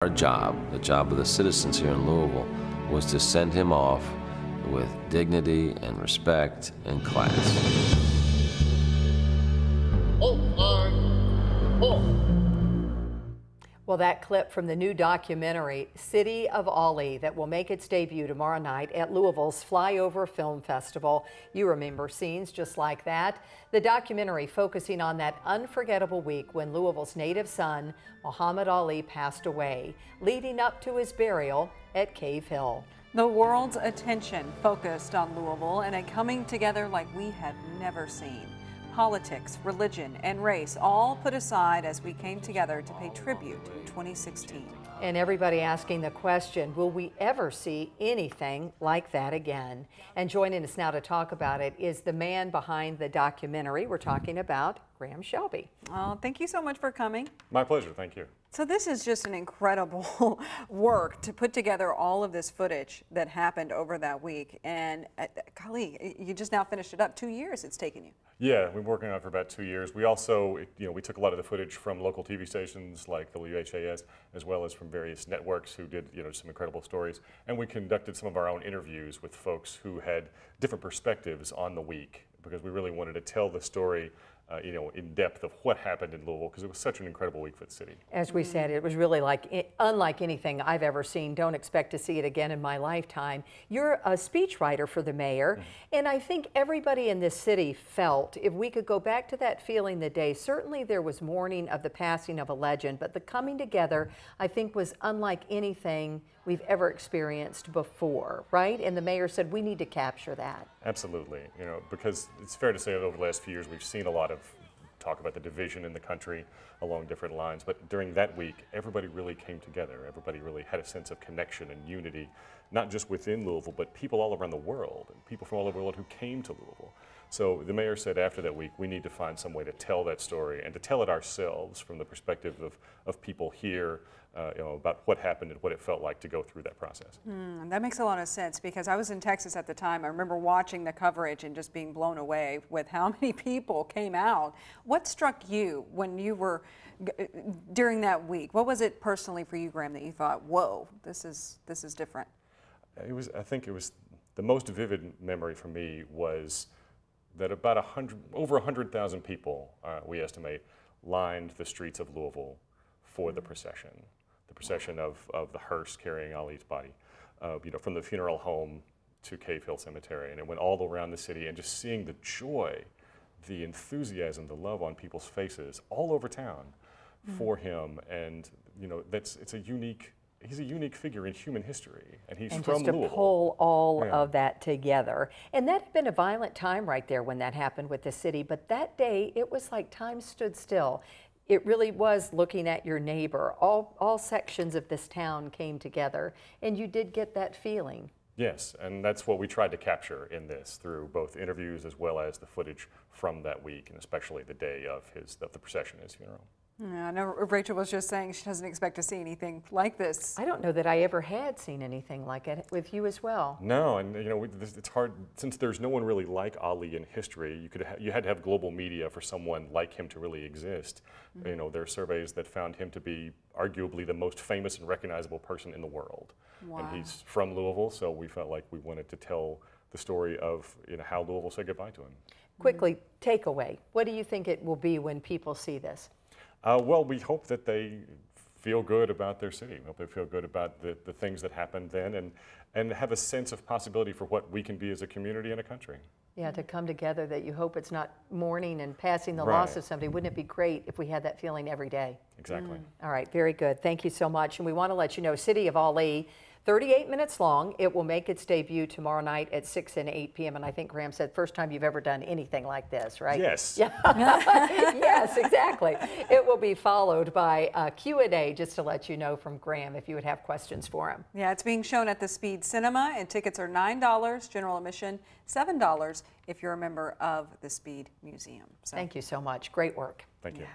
Our job, the job of the citizens here in Louisville, was to send him off with dignity and respect and class. Well, that clip from the new documentary, City of Ollie, that will make its debut tomorrow night at Louisville's Flyover Film Festival. You remember scenes just like that. The documentary focusing on that unforgettable week when Louisville's native son, Muhammad Ali, passed away, leading up to his burial at Cave Hill. The world's attention focused on Louisville and a coming together like we had never seen. Politics, religion, and race all put aside as we came together to pay tribute in 2016. And everybody asking the question, will we ever see anything like that again? And joining us now to talk about it is the man behind the documentary. We're talking about Grahma Shelby. Oh, thank you so much for coming. My pleasure, thank you. So this is just an incredible work to put together all of this footage that happened over that week. And golly, you just now finished it up. 2 years it's taken you. Yeah, we've been working on it for about 2 years. We also, we took a lot of the footage from local TV stations like WHAS, as well as from various networks who did, some incredible stories. And we conducted some of our own interviews with folks who had different perspectives on the week, because we really wanted to tell the story in depth of what happened in Louisville, because it was such an incredible week for the city. As we said, it was really unlike anything I've ever seen. Don't expect to see it again in my lifetime. You're a speechwriter for the mayor, and I think everybody in this city felt, if we could go back to that feeling the day, certainly there was mourning of the passing of a legend, but the coming together, I think, was unlike anything we've ever experienced before, right? And the mayor said, we need to capture that. Absolutely, because it's fair to say that over the last few years we've seen a lot of talk about the division in the country along different lines, but during that week everybody really came together. Everybody really had a sense of connection and unity, not just within Louisville, but people all around the world, and people from all over the world who came to Louisville. So the mayor said after that week, we need to find some way to tell that story and to tell it ourselves from the perspective of people here, about what happened and what it felt like to go through that process. That makes a lot of sense, because I was in Texas at the time. I remember watching the coverage and just being blown away with how many people came out. What struck you when you were during that week? What was it personally for you, Graham, that you thought, whoa, this is different? I think it was the most vivid memory for me was that about over 100,000 people, we estimate, lined the streets of Louisville for the procession. The procession of the hearse carrying Ali's body, from the funeral home to Cave Hill Cemetery. And it went all around the city, and just seeing the joy, the enthusiasm, the love on people's faces all over town for him. And he's a unique figure in human history, and he's from Louisville. And just to pull all of that together. And that had been a violent time right there when that happened with the city, but that day it was like time stood still. It really was looking at your neighbor. All sections of this town came together, and you did get that feeling. Yes, and that's what we tried to capture in this through both interviews as well as the footage from that week, and especially the day of the procession, his funeral. Yeah, I know Rachel was just saying she doesn't expect to see anything like this. I don't know that I ever had seen anything like it with you as well. No, and it's hard, since there's no one really like Ali in history. You had to have global media for someone like him to really exist. There are surveys that found him to be arguably the most famous and recognizable person in the world. Wow. And he's from Louisville, so we felt like we wanted to tell the story of how Louisville said goodbye to him. Quickly, takeaway. What do you think it will be when people see this? Well, we hope that they feel good about their city. We hope they feel good about the things that happened then, and have a sense of possibility for what we can be as a community and a country. Yeah, to come together, that you hope it's not mourning and passing the loss of somebody. Wouldn't it be great if we had that feeling every day? Exactly. All right, very good. Thank you so much. And we want to let you know, City of Ali, 38 minutes long. It will make its debut tomorrow night at 6 and 8 p.m. And I think Graham said, first time you've ever done anything like this, right? Yes. Yeah. Yes, exactly. It will be followed by a Q&A, just to let you know, from Graham, if you would have questions for him. Yeah, it's being shown at the Speed Cinema, and tickets are $9, general admission $7 if you're a member of the Speed Museum. So. Thank you so much. Great work. Thank you. Yeah.